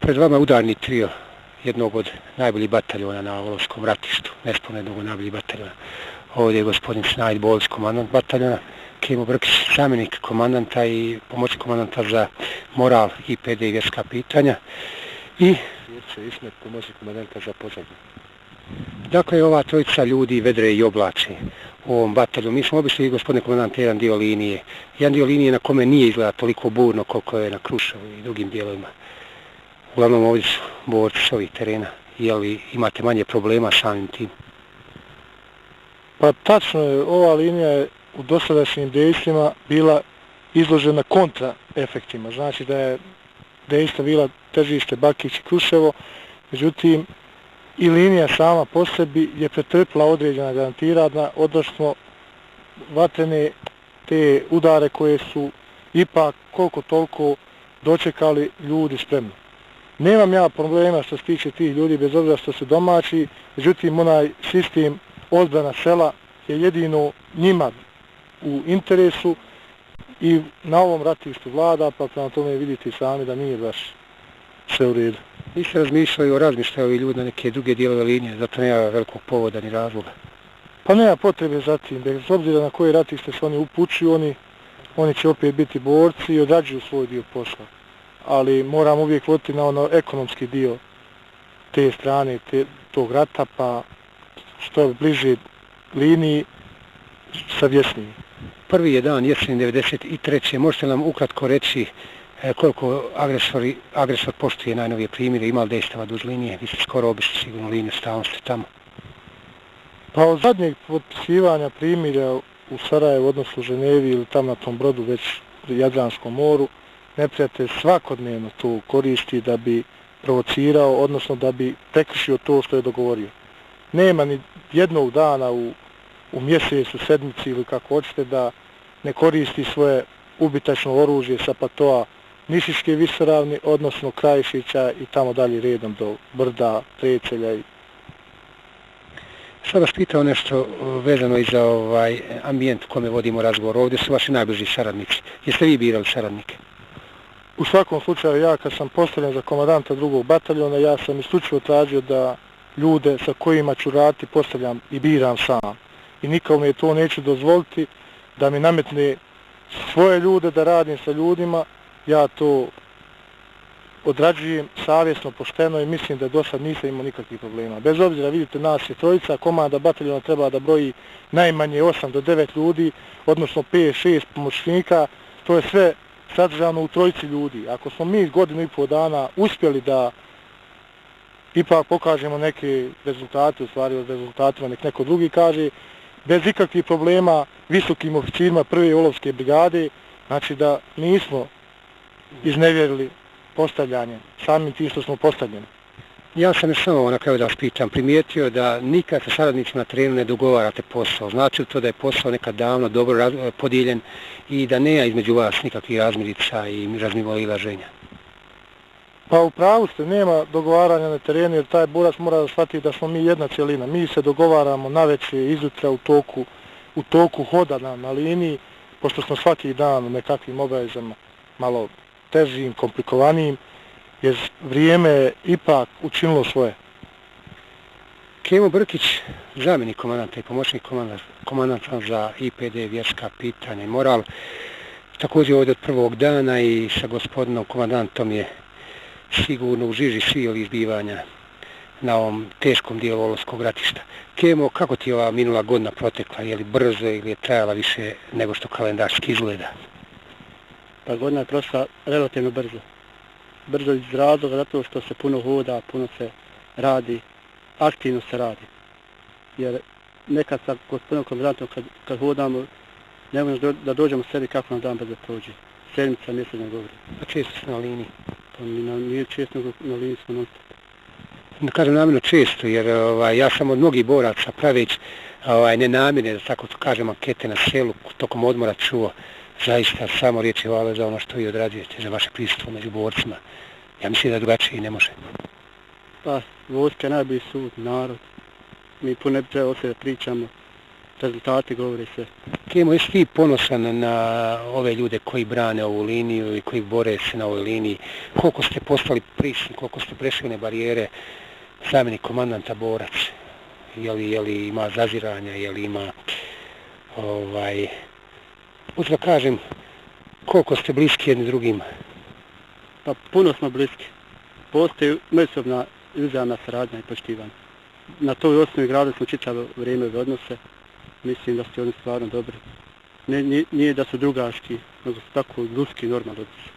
Pred vama udarni trio jednog od najboljih bataljona na Volovskom ratištu, nesporno jednog od najboljih bataljona. Ovdje je gospodin Snajd Bolić, komandant bataljona, Kemo Brkić, zamjenik komandanta i pomoćnik komandanta za moral, IPD i vjerska pitanja, i Mirče Ismet, pomoćnik komandanta za pozadnju. Dakle, ova trojica ljudi vedre i oblače u ovom bataljonu. Mi smo obišli, gospodine komandante, jedan dio linije na kome nije izgleda toliko burno koliko je na Kruševu i drugim dijelovima. Uglavnom ovdje su borci s ovih terena. Je li imate manje problema samim tim? Pa tačno je, ova linija je u dosadašnjim dejstvima bila izložena kontra efektima. Znači da je dejstva bila težište Bakić i Kruševo, međutim i linija sama po sebi je pretrpila određena garantirana, odnosno vatrene te udare koje su ipak koliko toliko dočekali ljudi spremno. Nemam ja problema što se tiče tih ljudi, bez obzira što su domaći, međutim onaj sistem odbrana sela je jedino njima u interesu i na ovom ratištu vlada, pa prema tome vidite sami da nije baš sve u redu. Niste razmišljali o razmišljaju ovi ljudi na neke druge dijelove linije, zato nema velikog povoda ni razloga? Pa nema potrebe za tim, bez obzira na koje ratište se oni upućuju, oni će opet biti borci i odrađuju svoj dio posla. Ali moram uvijek voditi na ono ekonomski dio te strane, tog rata, pa što je bliže liniji, savjesniji. Prvi je dan jesen 93. Možete nam ukratko reći koliko agresor poštuje najnovije primjere, ima li dejstava duž linije? Vi ste skoro obišli sigurno liniju, stalno ste tamo. Pa od zadnjeg potpisivanja primjera u Sarajevu, odnosno u Ženevi ili tam na tom brodu već u Jadranskom moru, neprijatelj svakodnevno to koristi da bi provocirao, odnosno da bi prekršio to što je dogovorio. Nema ni jednog dana u mjesecu, sedmici ili kako hoćete da ne koristi svoje ubitačno oružje sa platoa Nišiške visoravni, odnosno Krajišića i tamo dalje redom do Brda, Trecelja. Sad vas pitao nešto vezano i za ambijent u kome vodimo razgovor. Ovdje su vaši najbliži saradnici. Jeste vi birali saradnike? U svakom slučaju, ja kad sam postavljen za komandanta drugog bataljona, ja sam isključivo tražio da ljude sa kojima ću raditi postavljam i biram sam. I nikome to neću dozvoliti da mi nametne svoje ljude da radim sa ljudima. Ja to odrađujem savjesno, pošteno i mislim da do sad nisam imao nikakvih problema. Bez obzira, vidite, nas je trojica, komanda bataljona treba da broji najmanje 8 do 9 ljudi, odnosno 5-6 pomoćnika, to je sve sadržano u trojici ljudi. Ako smo mi godinu i pol dana uspjeli da ipak pokažemo neke rezultate, u stvari o rezultatima nek neko drugi kaže, bez ikakvih problema visokim oficirima prve Volovske brigade, znači da nismo iznevjerili postavljanje, samim tim što smo postavljeni. Ja sam još samo na kraju da vas pitam, primijetio da nikad sa saradnicima na terenu ne dogovarate posao. Znači li to da je posao nekad davno dobro podijeljen i da nema između vas nikakvih razmirica i razmimoilaženja? Pa u pravu ste, nema dogovaranja na terenu jer taj borac mora da shvati da smo mi jedna cjelina. Mi se dogovaramo navečer, izutra u toku hoda na liniji, pošto smo svaki dan u nekakvim obavezama malo težim, komplikovanijim, jer vrijeme ipak učinilo svoje. Kemo Brkić, zamjenik komandanta i pomoćnik komandanta za IPD, vjerska pitanja i moral, također ovdje od prvog dana i sa gospodinom komandantom je sigurno u žiži svi ovih zbivanja na ovom teškom dijelu Volovskog ratišta. Kemo, kako ti je ova minula godina protekla? Je li brzo ili je trajala više nego što kalendarski izgleda? Pa godina je prošla relativno brzo. Brzo iz razloga zato što se puno hoda, puno se radi, aktivno se radi. Jer nekad sa gospodinom komandantom kad hodamo, ne možemo da dođemo sebi kako nam dan brzo prođe. Sedmica, mjesec ne govori. A često ste na liniji? Pa nije često na liniji smo non stop. Ne kažem namjerno često, jer ja sam od mnogih boraca praveć nenamjerne, da tako kažem, ankete na selu tokom odmora čuo zaista samo riječi hvale za ono što vi odrađujete, za vaše prisustvo među borcima. Ja mislim da drugačije ne može. Pa, vojska je najbolji sud, narod. Mi puno ne bi trebalo o sebe pričamo. rezultati govore sve. Kemo, jesi ti ponosan na ove ljude koji brane ovu liniju i koji bore se na ovoj liniji? Koliko ste postali prisni, koliko ste prešli one barijere, zamjenik komandanta borac? Je li ima zaziranja, je li ima, hoću da kažem, koliko ste bliski jedni drugima? Pa puno smo bliski. Postoji međusobna i uzajamna saradnja i poštivanje. Na toj osnovi gradili smo čitavo vrijeme ove odnose. Mislim da su oni stvarno dobri. Nije da su drugački, nego su tako ljudski i normalni odnosi.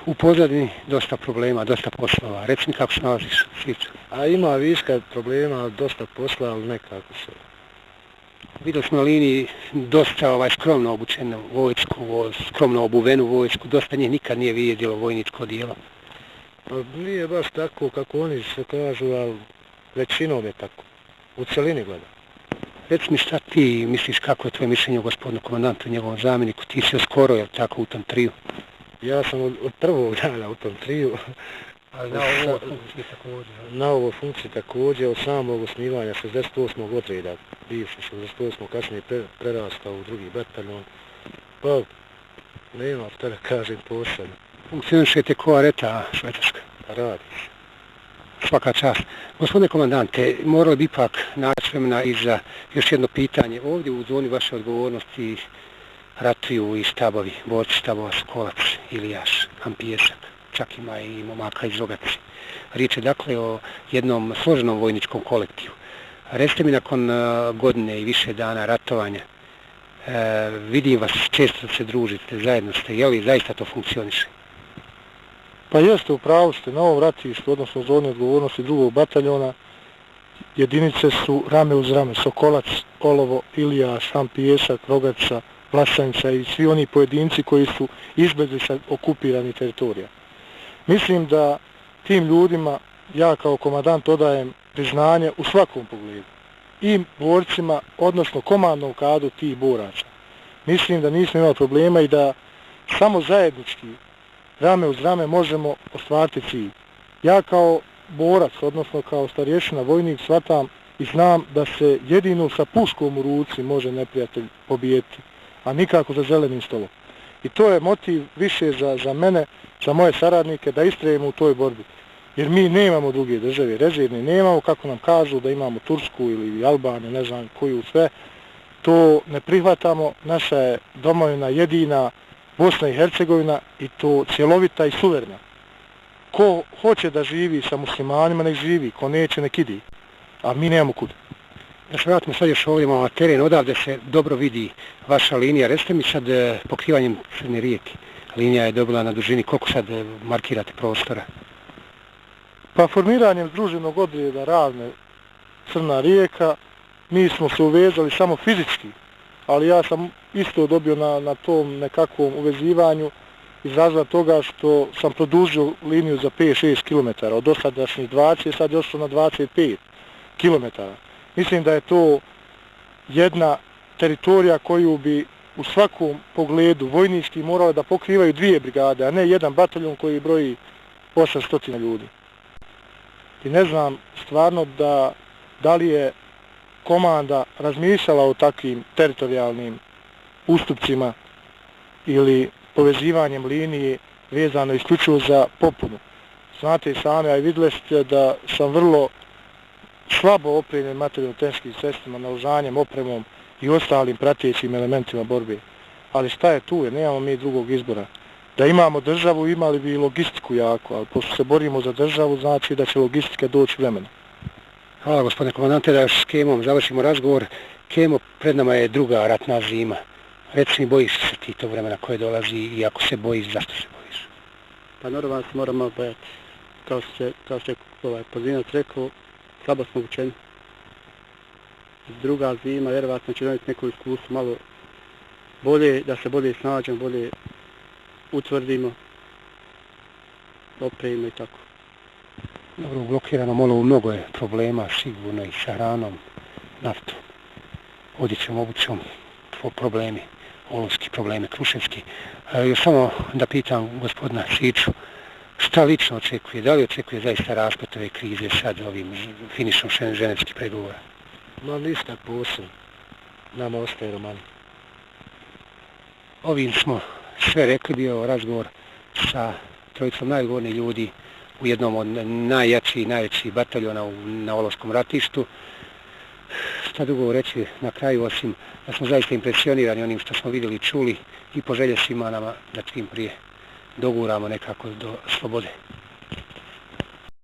U pozadini dosta problema, dosta poslova. Reci mi kako se nalaziš, Siću. A ima viška problema, dosta posla, ali nekako se. Vidjeli smo na liniji dosta skromno obučenu vojsku, skromno obuvenu vojsku, dosta njih nikad nije vidjelo vojničko dijelo. Pa nije baš tako kako oni se kažu, ali većinom je tako. U celini gledam. Reci mi šta ti misliš, kako je tvoje mišljenje o gospodinu komandantu i njegovom zamjeniku? Ti si skoro, je li tako, u tom triju? Ja sam od prvog dana u tom triju. Ali na ovoj funkciji također. Na ovoj funkciji također, od samog osnivanja 68. odreda, bivši 68. kasnije prerastao u drugi bataljon. Pa, nema šta da kažem posebno. Funkcionišete ko areta švajcarska? Radi. Svaka čast. Gospodine komandante, morali bi ipak naći vremena i za još jedno pitanje. Ovdje u zoni vaše odgovornosti ratuju i štabovi, borci štabova Skolac, Ilijaš, Hampijesak, čak ima i momaka iz Rogaci. Riječ je dakle o jednom složenom vojničkom kolektivu. Recite mi, nakon godine i više dana ratovanja, vidim vas, često se družite, zajedno ste, je li zaista to funkcioniše? Pa jeste, u pravu ste, na ovom ratištu, odnosno zoni odgovornosti drugog bataljona, jedinice su rame uz rame, Sokolac, Olovo, Ilijaš, Hampijesak, Rogaca, Vlasanica i svi oni pojedinci koji su izbjegli sa okupiranih teritorija. Mislim da tim ljudima ja kao komandant odajem priznanje u svakom pogledu. I borcima, odnosno komandnom kadu tih boraca. Mislim da nismo imali problema i da samo zajednički, rame uz rame, možemo ostvariti cilj. Ja kao borac, odnosno kao starješina vojnik, shvatam i znam da se jedino sa puškom u ruci može neprijatelj pobijeti, a nikako za zelenim stolom. I to je motiv više za mene, za moje saradnike, da istrajemo u toj borbi. Jer mi nemamo druge države, rezervne nemamo, kako nam kažu da imamo Tursku ili Albaniju, ne znam koju sve. To ne prihvatamo, naša je domovina jedina, Bosna i Hercegovina, i to cjelovita i suverena. Ko hoće da živi sa muslimanima, nek živi, ko neće, nek idi. A mi nemamo kud. Da se vratimo sad još ovdje na teren, odavde se dobro vidi vaša linija. Recite mi sad pokrivanjem Crne rijeke. Linija je dobila na dužini, koliko sad markirate prostora? Pa formiranjem združenog odreda Ravne Crna rijeka, mi smo se uvezali samo fizički, ali ja sam isto dobio na tom nekakvom uvezivanju iz razloga toga što sam produžio liniju za 5-6 km, od dosadašnjih 20, sad još na 25 km. Mislim da je to jedna teritorija koju bi u svakom pogledu vojnički morala da pokrivaju dvije brigade, a ne jedan bataljon koji broji 800 ljudi. I ne znam stvarno da li je komanda razmišljala o takvim teritorijalnim ustupcima ili povezivanjem linije vezano isključivo za popunu. Znate i sami, a i vidjeli ste da sam vrlo slabo opremljen materijalno-tehničkim sredstvima, naoružanjem, opremom i ostalim pratećim elementima borbe. Ali šta je tu, jer nemamo mi drugog izbora. Da imamo državu, imali bi i logistiku jako, ali pošto se borimo za državu, znači da će logistika doći vremena. Hvala gospodine komandante, da još s Kemom završimo razgovor. Kemo, pred nama je druga ratna zima. Reci mi, bojiš se ti tog vremena koje dolazi i ako se bojiš, zašto se bojiš? Pa normalno se moramo bojati. Kao što je Pozinac rekao, slabo smo učeni. Druga zima, vjerovatno će donijeti neko iskustvo malo bolje, da se bolje snađemo, bolje utvrdimo, opremimo i tako. Dobro, u blokiranom olovu mnogo je problema, sigurno i sa hranom, naftom, odjećom, obućom, problemi, olovski problemi, kruševski. Još samo da pitam gospodina Siću, šta lično očekuje, da li očekuje zaista rasplet ove krize sad ovim finišom ženevskih pregovora? Ma ništa posebno. Nama ostaje romani. Ovim smo sve rekli, bio razgovor sa trojicom najodgovornijih ljudi u jednom od najvećih bataljona na Ološkom ratištu. Šta drugo reći na kraju, osim da smo zaista impresionirani onim što smo vidjeli i čuli i poželje svima nama da čim prije doguramo nekako do slobode.